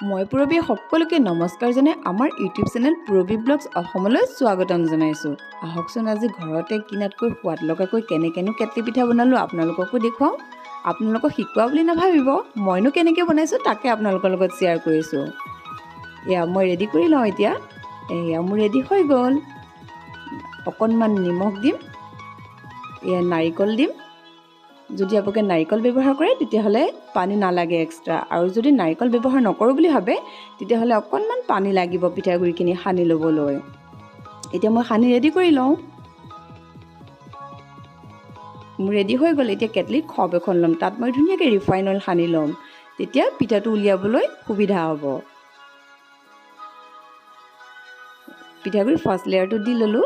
মই পুৰবী সকলোকে নমস্কাৰ জনাই আমাৰ ইউটিউব চেনেল পুৰবী ব্লগছ অসমলৈ স্বাগতম জনাইছোঁ। আহকচোন আজি ঘৰতে কিনাতকৈ সোৱাদ লগাকৈ কেনেকেনো কেটলি পিঠা বনালোঁ আপোনালোককো দেখুৱাওঁ। আপোনালোকক শিকোৱা বুলি নাভাবিব, মইনো কেনেকৈ বনাইছোঁ তাকে আপোনালোকৰ লগত শ্বেয়াৰ কৰিছোঁ। এয়া মই ৰেডি কৰি লওঁ এতিয়া। এয়া মোৰ ৰেডি হৈ গ'ল। অকণমান নিমখ দিম, এয়া নাৰিকল দিম। যদি আপোনালোকে নাৰিকল ব্যৱহাৰ কৰে তেতিয়াহ'লে পানী নালাগে এক্সট্ৰা, আৰু যদি নাৰিকল ব্যৱহাৰ নকৰোঁ বুলি ভাবে তেতিয়াহ'লে অকণমান পানী লাগিব পিঠাগুড়িখিনি সানি ল'বলৈ। এতিয়া মই সানি ৰেডি কৰি লওঁ। মোৰ ৰেডি হৈ গ'ল। এতিয়া কেটলিত খপ এখন ল'ম, তাত মই ধুনীয়াকৈ ৰিফাইন অইল সানি ল'ম, তেতিয়া পিঠাটো উলিয়াবলৈ সুবিধা হ'ব। পিঠাগুড়ি ফাৰ্ষ্ট লেয়াৰটো দি ল'লোঁ।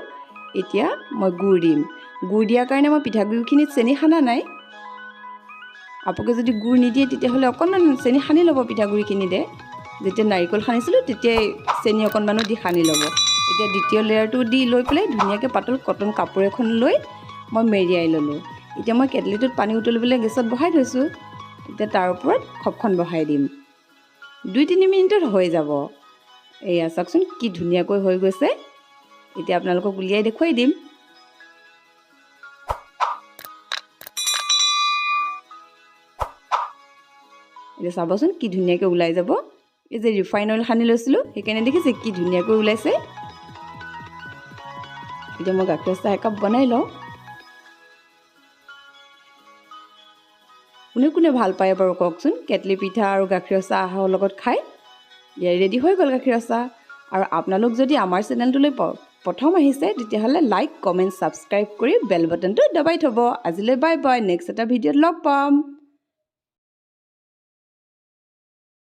এতিয়া মই গুড় দিম। গুড় দিয়াৰ কাৰণে মই পিঠাগুড়িখিনিত চেনি সানা নাই। আপোনালোকে যদি গুড় নিদিয়ে তেতিয়াহ'লে অকণমান চেনি সানি ল'ব পিঠাগুড়িখিনিতে। যেতিয়া নাৰিকল সানিছিলোঁ তেতিয়াই চেনি অকণমানো দি সানি ল'ব। এতিয়া দ্বিতীয় লেয়াৰটো দি লৈ পেলাই ধুনীয়াকৈ পাতল কটন কাপোৰ এখন লৈ মই মেৰিয়াই ল'লোঁ। এতিয়া মই কেটলিটোত পানী উতলিবলৈ গেছত বহাই থৈছোঁ। এতিয়া তাৰ ওপৰত খপখন বহাই দিম। 2-3 মিনিটত হৈ যাব। এয়া চাওকচোন কি ধুনীয়াকৈ হৈ গৈছে। এতিয়া আপোনালোকক উলিয়াই দেখুৱাই দিম। এতিয়া চাবচোন কি ধুনীয়াকৈ ওলাই যাব। এই যে ৰিফাইন অইল সানি লৈছিলোঁ সেইকাৰণে দেখিছে কি ধুনীয়াকৈ ওলাইছে। এতিয়া মই গাখীৰ চাহ একাপ বনাই লওঁ। কোনে কোনে ভাল পায় বাৰু কওকচোন কেটলি পিঠা আৰু গাখীৰ চাহৰ লগত খাই। এতিয়া ৰেডি হৈ গ'ল গাখীৰ চাহ। আৰু আপোনালোক যদি আমাৰ চেনেলটোলৈ প্ৰথম আহিছে তেতিয়াহ'লে লাইক, কমেণ্ট, ছাবস্ক্ৰাইব কৰি বেল বাটনটো দবাই থ'ব। আজিলৈ বাই বাই, নেক্সট এটা ভিডিঅ'ত লগ পাম।